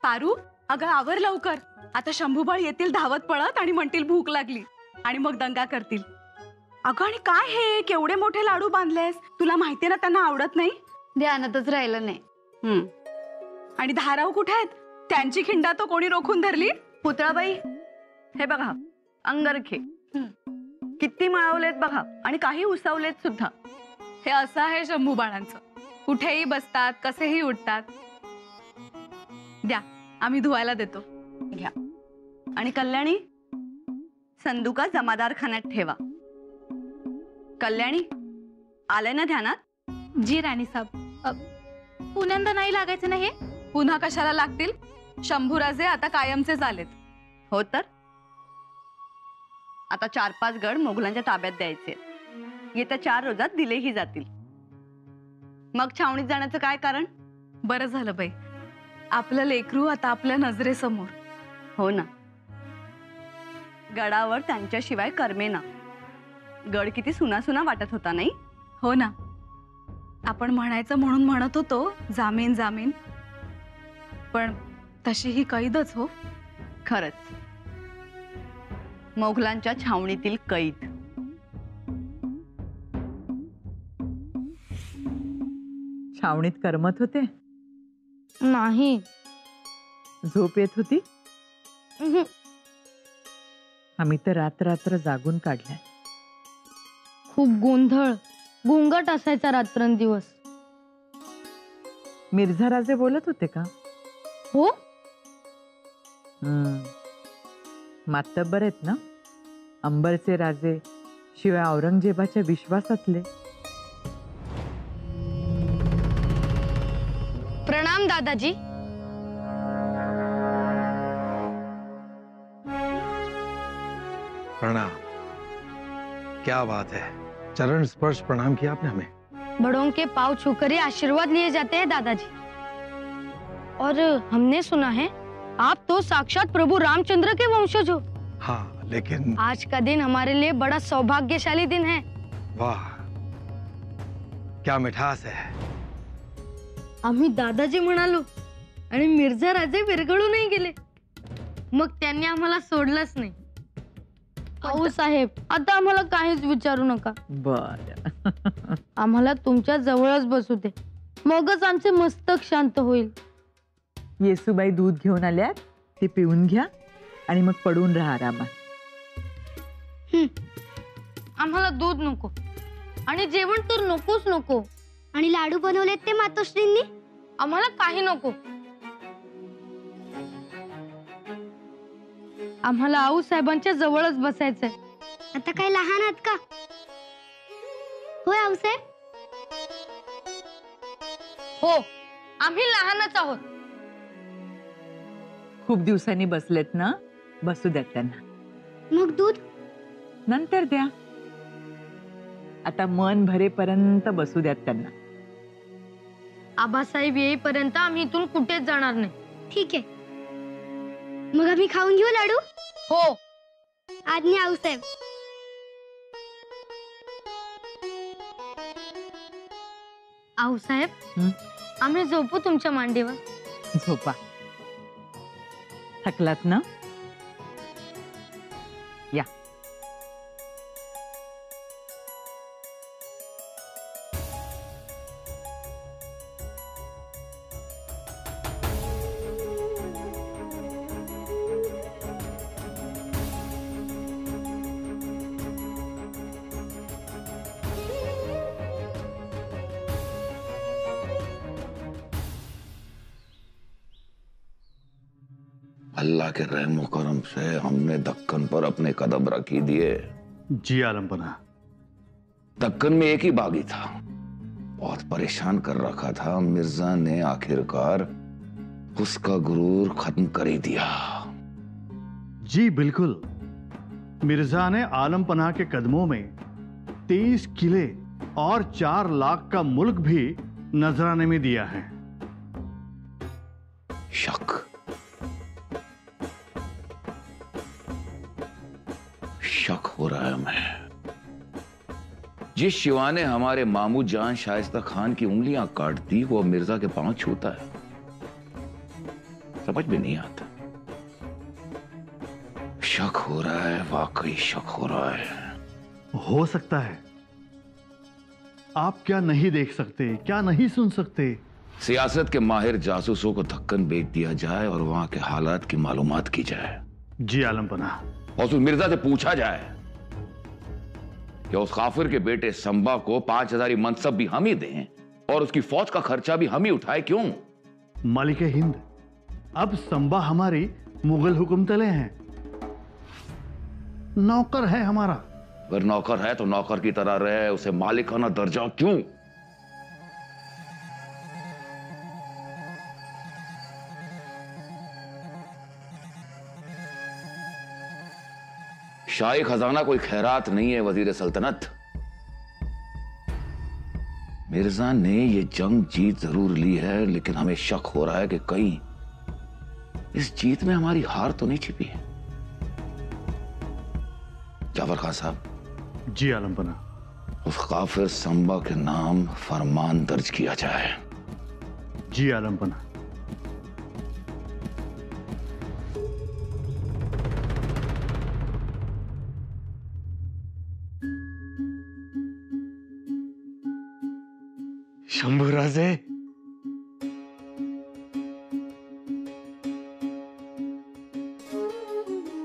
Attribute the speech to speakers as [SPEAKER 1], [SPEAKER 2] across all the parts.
[SPEAKER 1] पारू, अगं आवर लवकर. आता शंभूबाळ येतील धावत पळत आणि म्हणतील भूक लागली आणि मग दंगा करतील. अगं आणि काय हे केवढे मोठे लाडू बांधलेस, तुला माहितीये ना त्यांना आवडत नाही.
[SPEAKER 2] ध्यानातच राहिलं नाही.
[SPEAKER 1] आणि धाराव कुठे आहेत? त्यांची खिंडा तो कोणी रोखून धरली?
[SPEAKER 3] पुतळाबाई, हे बघा अंगरखे किती मळवलेत बघा, आणि काही उसवलेत सुद्धा.
[SPEAKER 1] हे असं आहे शंभू बाळांचं, कुठेही बसतात, कसेही उठतात. द्या, आम्ही धुवायला देतो.
[SPEAKER 3] घ्या. आणि कल्याणी, संदुका जमादार खान्यात ठेवा. कल्याणी, आले ना ध्यानात?
[SPEAKER 1] जी राणी साहेब. पुण्यांदा नाही लागायचं ना हे? पुन्हा कशाला लागतील? शंभूराजे आता कायमचे झालेत.
[SPEAKER 3] हो तर आता 4-5 गड मोगलांच्या ताब्यात द्यायचे. येत्या 4 रोजात दिलेही जातील. मग छावणीत जाण्याचं काय कारण?
[SPEAKER 1] बरं झालं बाई, आपलं लेकरू आता आपल्या नजरेसमोर.
[SPEAKER 3] हो ना, गडावर त्यांच्याशिवाय करमेना. गड किती सुना सुना वाटत होता नाही?
[SPEAKER 1] हो ना, आपण म्हणायचं म्हणून म्हणत होतो जामीन जामीन, पण तशी ही कैदच हो.
[SPEAKER 3] खरंच, मोगलांच्या छावणीतील कैद.
[SPEAKER 4] छावणीत करमत होते?
[SPEAKER 2] नाही.
[SPEAKER 4] झोप येत होती? आम्ही तर रात्र जागून काढलाय.
[SPEAKER 2] खूप गोंधळ गोंगाट असायचा रात्रंदिवस.
[SPEAKER 4] मिर्झा राजे बोलत होते का?
[SPEAKER 2] हो.
[SPEAKER 4] मातब्बर आहेत ना, अंबरचे राजे, शिवाय औरंगजेबाच्या विश्वासातले.
[SPEAKER 2] प्रणाम दादाजी.
[SPEAKER 5] प्रणाम. क्या बात है, चरण स्पर्श प्रणाम किया आपने हमें.
[SPEAKER 2] बड़ों के पाँव छूकर आशीर्वाद लिए जाते हैं दादाजी. और हमने सुना है आप तो साक्षात प्रभु रामचंद्र के वंशज हो.
[SPEAKER 5] हाँ, लेकिन
[SPEAKER 2] आज का दिन हमारे लिए बड़ा सौभाग्यशाली दिन है.
[SPEAKER 5] वाह, क्या मिठास है.
[SPEAKER 2] आम्ही दादाजी म्हणालो आणि मिर्झा राजे विरघळूनही गेले. मग त्यांनी आम्हाला सोडलंच नाही. भाऊ साहेब, आता आम्हाला काहीच विचारू नका.
[SPEAKER 4] बर.
[SPEAKER 2] आम्हाला तुमच्या जवळच बसू दे, मगच आमचे मस्तक शांत होईल.
[SPEAKER 4] येसूबाई दूध घेऊन आल्यात, ते पिऊन घ्या आणि मग पडून राहा आरामात.
[SPEAKER 2] आम्हाला दूध नको आणि जेवण तर नकोच नको.
[SPEAKER 6] आणि लाडू बनवलेत ते मातोश्रींनी?
[SPEAKER 2] आम्हाला काही नको. आम्हाला आऊ साहेबांच्या जवळच बसायचंय.
[SPEAKER 6] आता काय लहान आहात का? होय आऊसाहेब?
[SPEAKER 2] हो, आम्ही लहानच आहोत.
[SPEAKER 4] खूप दिवसांनी बसलेत ना, बसू द्यात त्यांना.
[SPEAKER 6] मग दूध
[SPEAKER 4] नंतर द्या. आता मन भरेपर्यंत बसू द्यात त्यांना.
[SPEAKER 2] आबासाहेब येईपर्यंत आम्ही इथून कुठेच जाणार नाही.
[SPEAKER 6] ठीक आहे, मग आम्ही खाऊन घेऊ लाडू?
[SPEAKER 2] हो.
[SPEAKER 6] आज्ञा आऊसाहेब.
[SPEAKER 2] आऊसाहेब, आम्ही झोपू तुमच्या मांडीवर.
[SPEAKER 4] झोपा. थकलात ना? या.
[SPEAKER 7] अल्लाह के रहम करम से हमने दक्कन पर अपने कदम रखी दिए।
[SPEAKER 5] जी आलमपना।
[SPEAKER 7] दक्कन में एक ही बागी था, बहुत परेशान कर रखा था। मिर्जा ने आखिरकार उसका गुरूर खत्म कर ही दिया।
[SPEAKER 5] जी बिल्कुल। मिर्जा ने आलमपना के कदमों में 23 किले और 4 लाख का मुल्क भी नजराने में दिया है।
[SPEAKER 7] शक हो रहा है हमें। जिस शिवा ने हमारे मामू जान शाइस्ता खान की उंगलियां काट दी, वो मिर्जा के पांव छूता है। समझ में नहीं आता। शक हो रहा है, वाकई शक हो रहा है।
[SPEAKER 5] हो सकता है। आप क्या नहीं देख सकते, क्या नहीं सुन सकते?
[SPEAKER 7] सियासत के माहिर जासूसों को दक्कन भेज दिया जाए और वहां के हालात की मालूमात की जाए।
[SPEAKER 5] जी आलम पनाह।
[SPEAKER 7] और उस मिर्जा से पूछा जाए कि उस काफिर के बेटे संबा को 5000 मनसब भी हम ही दें और उसकी फौज का खर्चा भी हम ही उठाए, क्यों?
[SPEAKER 5] मालिक हिंद, अब संबा हमारी मुगल हुक्म तले हैं, नौकर है हमारा।
[SPEAKER 7] अगर नौकर है तो नौकर की तरह रहे, उसे मालिकाना दर्जा क्यों? शाही खजाना कोई खैरात नहीं है वजीर सल्तनत। मिर्जा ने ये जंग जीत जरूर ली है, लेकिन हमें शक हो रहा है कि कहीं इस जीत में हमारी हार तो नहीं छिपी है। जाफर खान साहब।
[SPEAKER 5] जी आलम पनाह।
[SPEAKER 7] उस काफिर संबा के नाम फरमान दर्ज किया जाए।
[SPEAKER 5] जी आलम पनाह।
[SPEAKER 8] शंभूराजे,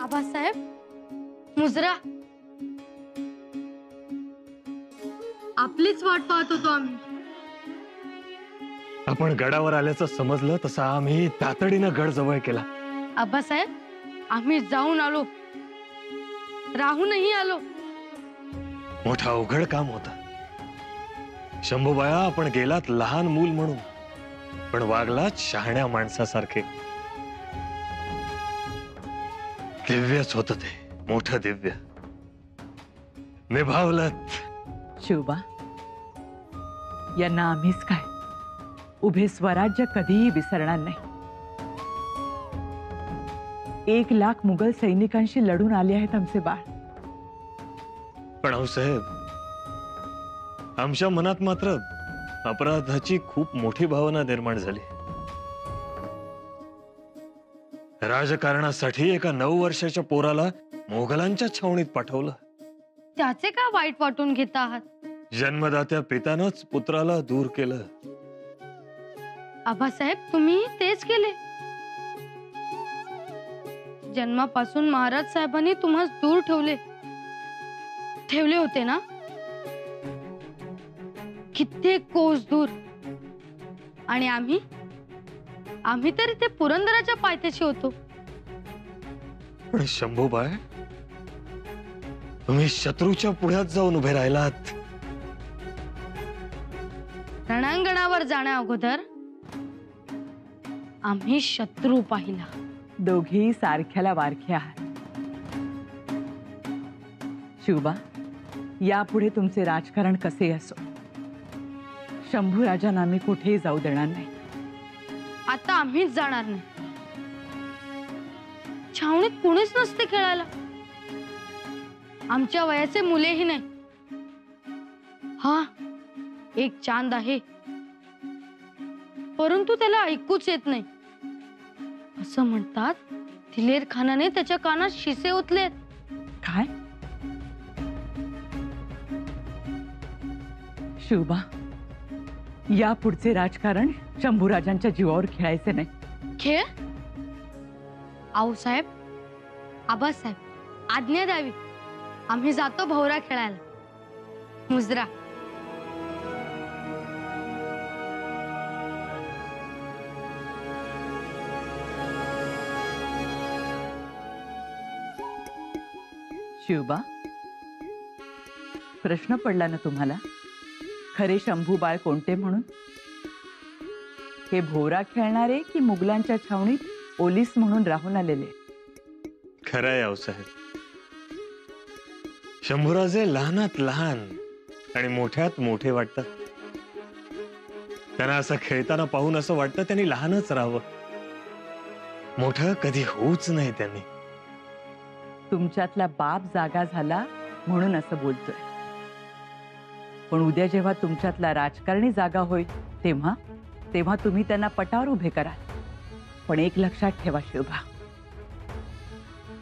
[SPEAKER 2] आबासाहेब, मुजरा, आपलीच वाट पाहत होतो आम्ही.
[SPEAKER 8] आपण गडावर आल्याचं समजलं तसं आम्ही तातडीनं गड जवळ केला.
[SPEAKER 2] आबासाहेब, आम्ही जाऊन आलो, राहूनही आलो.
[SPEAKER 8] मोठं अवघड काम होतं. शंभूबाया, आपण गेलात लहान मूल म्हणून, पण वागलात शहाण्या माणसासारखे. दिव्यच होतं ते, मोठं दिव्य. निभावलत.
[SPEAKER 4] शिवबा, यांना आम्हीच काय, उभे स्वराज्य कधीही विसरणार नाही. 1,00,000 मुघल सैनिकांशी लढून आले आहेत आमचे बाळ.
[SPEAKER 8] पण आऊसाहेब, आमच्या मनात मात्र अपराधाची खूप मोठी भावना निर्माण झाली. राजकारणासाठी एका 9 वर्षाच्या पोराला मोगलांच्या छावणीत पाठवलं.
[SPEAKER 2] त्याचे का वाईट वाटून घेत आहात?
[SPEAKER 8] जन्मदात्या पित्यानंच पुत्राला दूर केलं.
[SPEAKER 2] आबासाहेब, तुम्ही तेच केले. जन्मापासून महाराज साहेबांनी तुम्हाला दूर ठेवले होते ना, कित्येक कोस दूर. आणि आम्ही तरी ते पुरंदराच्या पायथ्याशी होतो.
[SPEAKER 8] पण शंभूबाई, तुम्ही शत्रूच्या पुढ्यात जाऊन उभे राहिलात.
[SPEAKER 2] रणांगणावर जाण्या अगोदर आम्ही शत्रू पाहिला.
[SPEAKER 4] दोघेही सारख्याला वारखे आहात. शिवबा, यापुढे तुमचे राजकारण कसे असो, शंभू राजांना आम्ही कुठेही जाऊ देणार नाही.
[SPEAKER 2] आता आम्हीच जाणार नाही. छावणीत कुणीच नसते खेळायला. आमच्या वयाचे मुलेही नाही. हा, एक चांद आहे, परंतु त्याला ऐकूच येत नाही. असं म्हणतात, दिलेर खानाने त्याच्या कानात शिसे ओतलेत.
[SPEAKER 4] काय? शिवबा, या पुढचे राजकारण शंभूराजांच्या जीवावर खेळायचे नाही.
[SPEAKER 2] खेळ? आऊसाहेब, आबासाहेब, आज्ञा द्यावी. आम्ही जातो भोवरा खेळायला. मुजरा.
[SPEAKER 4] शिवबा, प्रश्न पडला ना तुम्हाला, खरे शंभू बाळ कोणते म्हणून? हे भोवरा खेळणारे की मुघलांच्या छावणीत ओलीस म्हणून राहून आलेले?
[SPEAKER 8] खरंय आऊसाहेब, शंभूराजे लहानात लहान आणि मोठ्यात मोठे वाटतात. त्यांना असं खेळताना पाहून असं वाटतं त्यांनी लहानच राहावं, मोठं कधी होऊच नाही त्यांनी.
[SPEAKER 4] तुमच्यातला बाप जागा झाला म्हणून असं बोलतोय, पण उद्या जेव्हा तुमच्यातला राजकारणी जागा होईल तेव्हा तुम्ही त्यांना पटावर उभे कराल. पण एक लक्षात ठेवा शिवबा,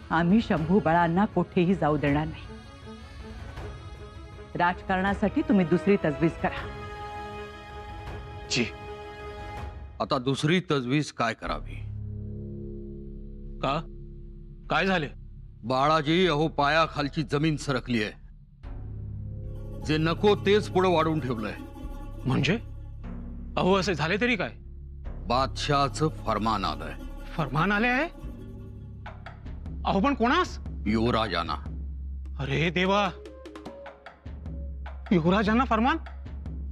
[SPEAKER 4] आम्ही शंभू बाळांना कुठेही जाऊ देणार नाही. राजकारणासाठी तुम्ही दुसरी तजवीज करा.
[SPEAKER 8] जी.
[SPEAKER 9] आता दुसरी तजवीज काय करावी?
[SPEAKER 8] का? काय झाले?
[SPEAKER 9] बाळाजी, अहो पायाखालची जमीन सरकली आहे. जे नको तेच पुढे वाढून ठेवलंय.
[SPEAKER 8] म्हणजे? अहो असे झाले तरी काय?
[SPEAKER 9] बादशाहचं फरमान आलंय.
[SPEAKER 8] फरमान आले आहे? अहो पण कोणास?
[SPEAKER 9] युवराजांना.
[SPEAKER 8] अरे देवा, युवराजांना फरमान?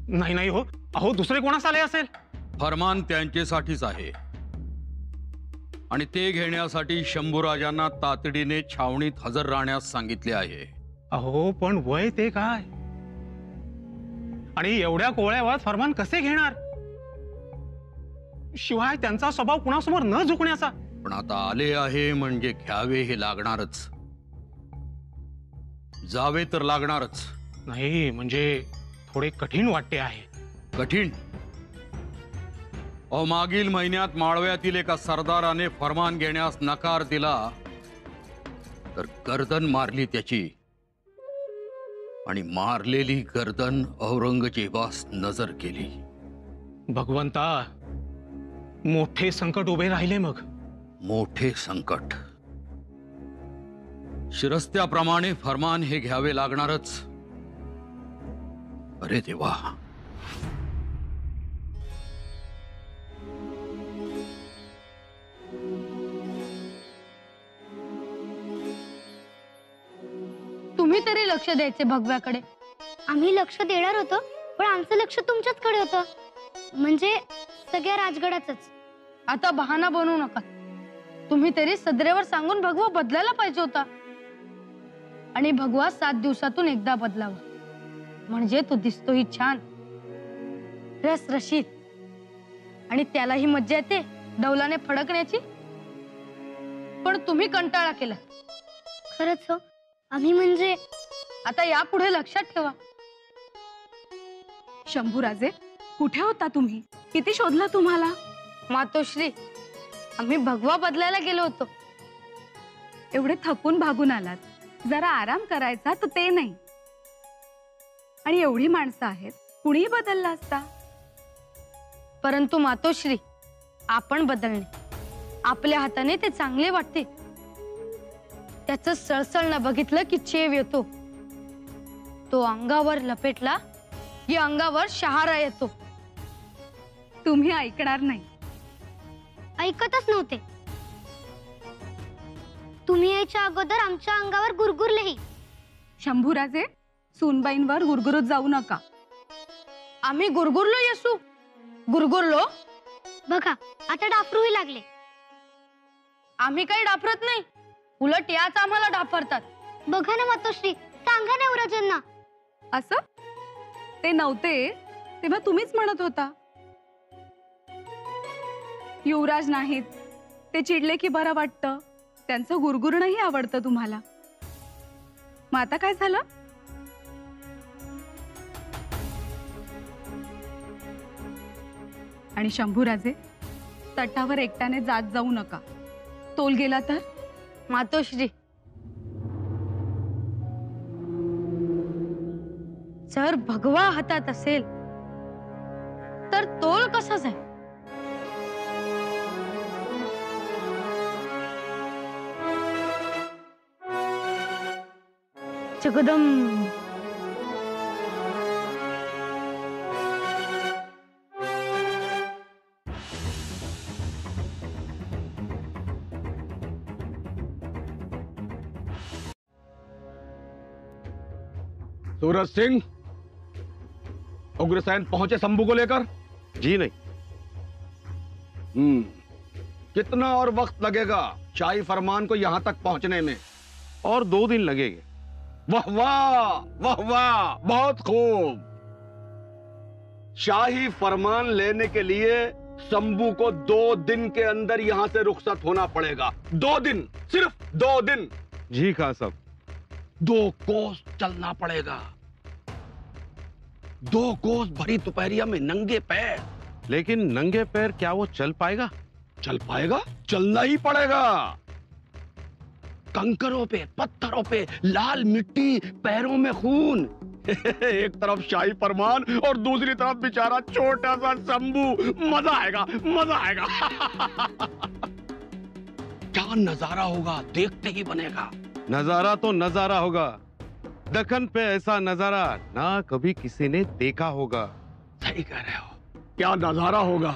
[SPEAKER 8] नाही नाही हो, अहो दुसरे कोणास आले असेल?
[SPEAKER 9] फरमान त्यांच्यासाठीच आहे आणि ते घेण्यासाठी शंभूराजांना तातडीने छावणीत हजर राहण्यास सांगितले आहे.
[SPEAKER 8] अहो पण वय ते काय, आणि एवढ्या कोवळ्या वयात फरमान कसे घेणार? शिवाय त्यांचा स्वभाव कुणासमोर न झुकण्याचा.
[SPEAKER 9] पण आता आले आहे म्हणजे घ्यावे हे लागणारच. जावे तर लागणारच.
[SPEAKER 8] नाही म्हणजे थोडे कठीण वाटते आहे.
[SPEAKER 9] कठीण? अहो मागील महिन्यात माळव्यातील एका सरदाराने फरमान घेण्यास नकार दिला तर गर्दन मारली त्याची, आणि मारलेली गर्दन औरंगजेबास नजर केली.
[SPEAKER 8] भगवंता, मोठे संकट उभे राहिले. मग
[SPEAKER 9] मोठे संकट. शिरस्त्याप्रमाणे फरमान हे घ्यावे लागणारच. अरे देवा.
[SPEAKER 2] तुम्ही तरी लक्ष द्यायचे भगव्याकडे.
[SPEAKER 6] आम्ही लक्ष देणार होतो, पण आमचं लक्ष तुमच्याचकडे होतं, म्हणजे सगळ्या राजगडाचंच.
[SPEAKER 2] आता बहाणा बनवू नका. तुम्ही तरी सदरेवर सांगून भगवा बदलायला पाहिजे होता, आणि भगवा 7 दिवसातून एकदा बदलावा, म्हणजे तो दिसतोही छान, रसरशीत, आणि त्यालाही मज्जा येते डौलाने फडकण्याची. पण तुम्ही कंटाळा केला.
[SPEAKER 6] खरंच हो, आम्ही म्हणजे
[SPEAKER 2] आता यापुढे लक्षात ठेवा.
[SPEAKER 1] शंभूराजे, कुठे होता तुम्ही? किती शोधलं तुम्हाला?
[SPEAKER 2] मातोश्री, आम्ही भगवा बदलायला गेलो होतो.
[SPEAKER 1] एवढे थकून भागून आलात, जरा आराम करायचा तर ते नाही. आणि एवढी माणसं आहेत, कुणीही बदलला असता.
[SPEAKER 2] परंतु मातोश्री, आपण बदलणे आपल्या हाताने ते चांगले वाटते. त्याचं सळसळणं बघितलं की चेव येतो. तो अंगावर लपेटला की अंगावर शहारा येतो.
[SPEAKER 1] तुम्ही ऐकणार नाही.
[SPEAKER 6] ऐकतच नव्हते. तुम्ही यायच्या अगोदर आमच्या अंगावर गुरगुरलेही.
[SPEAKER 1] शंभूराजे, सूनबाईंवर गुरगुरत जाऊ नका.
[SPEAKER 2] आम्ही गुरगुरलो येसू? गुरगुरलो?
[SPEAKER 6] बघा, आता डाफरूही लागले.
[SPEAKER 2] आम्ही काही डाफरत नाही, उलट याच आम्हाला डाफरतात.
[SPEAKER 6] बघा ना मातोश्री, सांगा ना युवराजांना.
[SPEAKER 1] असं ते नव्हते तेव्हा तुम्हीच म्हणत होता. युवराज नाहीत, ते चिडले की बरं वाटतं. त्यांचं गुरगुरणंही आवडतं तुम्हाला. मग आता काय झालं? आणि शंभूराजे, तटावर एकट्याने जात जाऊ नका. तोल गेला तर?
[SPEAKER 2] मातोश्री, जर भगवा हातात असेल तर तोल कसा जाईल? जगदंब.
[SPEAKER 10] सूरज सिंह, उग्रसेन पहुंचे शंभू को लेकर?
[SPEAKER 8] जी नहीं.
[SPEAKER 10] कितना और वक्त लगेगा शाही फरमान को यहां तक पहुंचने में?
[SPEAKER 8] और 2 दिन लगेंगे.
[SPEAKER 10] वाह वाह, वाह वाह, बहुत खूब. शाही फरमान लेने के लिए शंभू को 2 दिन के अंदर यहां से रुखसत होना पड़ेगा. 2 दिन, सिर्फ 2 दिन.
[SPEAKER 8] जी खां साहब.
[SPEAKER 10] 2 कोस चलना पड़ेगा. 2 कोस भरी दोपहरिया में नंगे पैर.
[SPEAKER 8] लेकिन नंगे पैर क्या वो चल पाएगा?
[SPEAKER 10] चल पाएगा? चलना ही पड़ेगा। कंकरों पे, पत्थरों पे लाल मिट्टी, पैरों में खून। एक तरफ शाही फरमान और दूसरी तरफ बेचारा छोटा सा शंभू। मजा आएगा, मजा आएगा। क्या नजारा होगा, देखते ही बनेगा।
[SPEAKER 11] नजारा तो नजारा होगा। दक्कन पे ऐसा नजारा ना कभी किसी ने देखा होगा।
[SPEAKER 10] सही कह रहे हो। क्या नजारा होगा।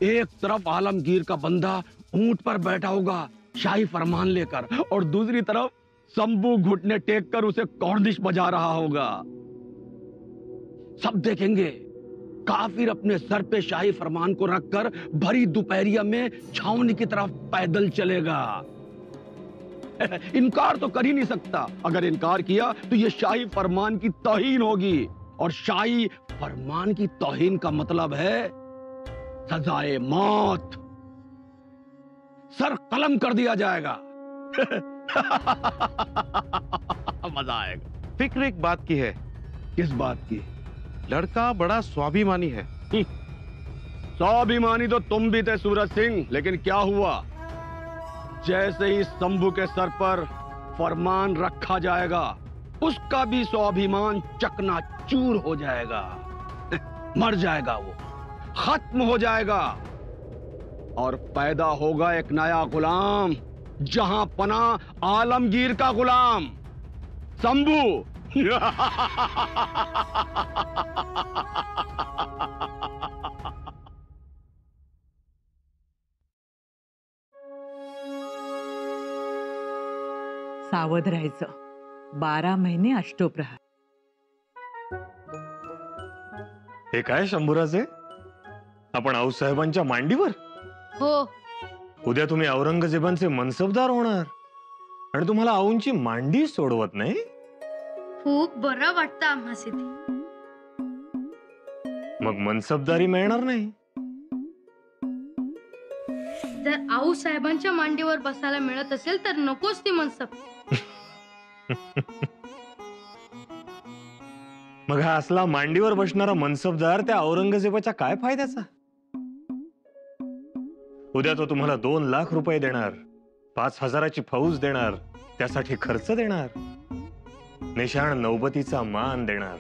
[SPEAKER 10] एक तरफ आलमगीर का बंदा ऊंट पर बैठा होगा शाही फरमान लेकर, और दूसरी तरफ शंभू घुटने टेक कर उसे कॉर्निश बजा रहा होगा। सब देखेंगे। काफिर अपने सर पे शाही फरमान को रखकर भरी दोपहरिया में छावनी की तरफ पैदल चलेगा। इनकार तो कर ही नहीं सकता। अगर इनकार किया तो यह शाही फरमान की तौहीन होगी, और शाही फरमान की तौहीन का मतलब है सजाए मौत। सर कलम कर दिया जाएगा। मजा आएगा।
[SPEAKER 11] फिक्र एक बात की है।
[SPEAKER 10] किस बात की?
[SPEAKER 11] लड़का बड़ा स्वाभिमानी है।
[SPEAKER 10] स्वाभिमानी तो तुम भी थे सूरज सिंह, लेकिन क्या हुआ? जैसे ही शंभू के सर पर फरमान रखा जाएगा, उसका भी स्वाभिमान चकनाचूर हो जाएगा। मर जाएगा वो, खत्म हो जाएगा, और पैदा होगा एक नया गुलाम, जहां पना आलमगीर का गुलाम शंभू।
[SPEAKER 4] सावध राहायचं. 12 महिने अष्टोप्रहर.
[SPEAKER 8] हे काय शंभूराजे, आपण आऊसाहेबांच्या मांडीवर?
[SPEAKER 2] हो.
[SPEAKER 8] उद्या तुम्ही औरंगजेबांचे मनसबदार होणार, आणि तुम्हाला आऊंची मांडी सोडवत नाही?
[SPEAKER 2] खूप बरं वाटतं आम्हास इथे.
[SPEAKER 8] मग मनसबदारी मिळणार नाही.
[SPEAKER 2] जर आऊ साहेबांच्या मांडीवर बसायला मिळत असेल तर नकोच ती मनसब.
[SPEAKER 8] मग हा असला मांडीवर बसणारा मनसबदार त्या औरंगजेबाच्या काय फायद्याचा? उद्या तो तुम्हाला 2 लाख रुपये देणार, 5,000ची फौज देणार, त्यासाठी खर्च देणार, निशाण नौबतीचा मान देणार,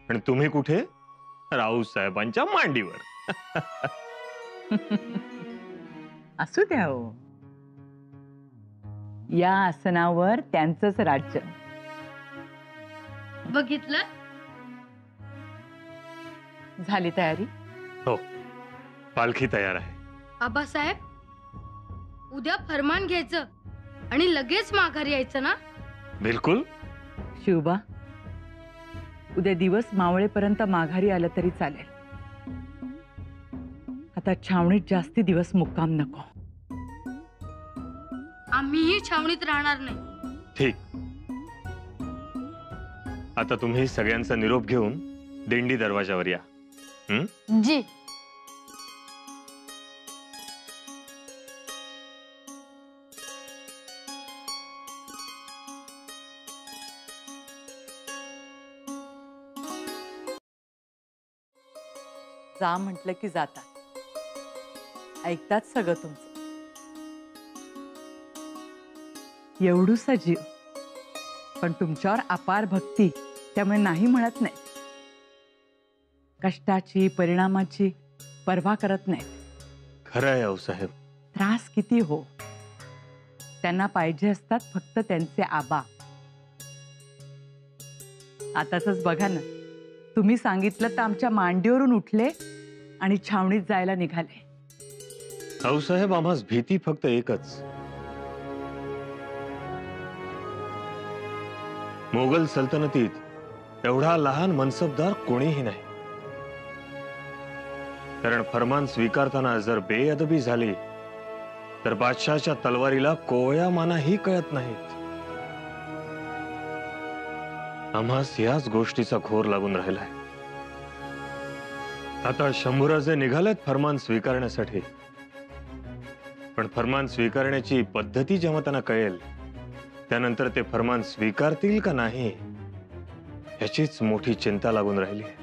[SPEAKER 8] आणि तुम्ही कुठे? राऊसाहेबांच्या मांडीवर.
[SPEAKER 4] असू द्या हो. या आसनावर त्यांचंच राज्य.
[SPEAKER 2] बघितलं?
[SPEAKER 4] झाली तयारी?
[SPEAKER 8] हो, पालखी तयार आहे.
[SPEAKER 2] आबासाहेब, उद्या फरमान घ्यायचं आणि लगेच माघारी यायचं ना?
[SPEAKER 8] बिलकुल.
[SPEAKER 4] शिवबा, उद्या दिवस मावळेपर्यंत माघारी आलं तरी चालेल. आता छावणीत जास्ती दिवस मुक्काम नको.
[SPEAKER 2] आम्हीही छावणीत राहणार नाही.
[SPEAKER 8] ठीक. आता तुम्ही सगळ्यांचा निरोप घेऊन दिंडी दरवाजावर या.
[SPEAKER 2] जी.
[SPEAKER 4] जा म्हटलं की जातात. ऐकतात सगळं तुमचं. एवढूसा जीव, पण तुमच्यावर अपार भक्ती, त्यामुळे नाही म्हणत नाही. कष्टाची, परिणामाची पर्वा करत नाही.
[SPEAKER 8] खरं आहे आऊसाहेब.
[SPEAKER 4] त्रास किती हो, त्यांना पाहिजे असतात फक्त त्यांचे आबा. आताच बघा ना, तुम्ही सांगितलं तर आमच्या मांडीवरून उठले आणि छावणीत जायला निघाले.
[SPEAKER 8] आऊसाहेब, आम्हास भीती फक्त एकच. मोगल सल्तनतीत एवढा लहान मनसबदार कोणीही नाही. कारण फरमान स्वीकारताना जर बेअदबी झाली तर बादशाहच्या तलवारीला कोवळ्या मानाही कळत नाहीत. आम्हास याच गोष्टीचा घोर लागून राहिलाय. आता शंभूराजे निघालेत फरमान स्वीकारण्यासाठी, पण फरमान स्वीकारण्याची पद्धती जेव्हा त्यांना कळेल, त्यानंतर ते फरमान स्वीकारतील का नाही याचीच मोठी चिंता लागून राहिली आहे.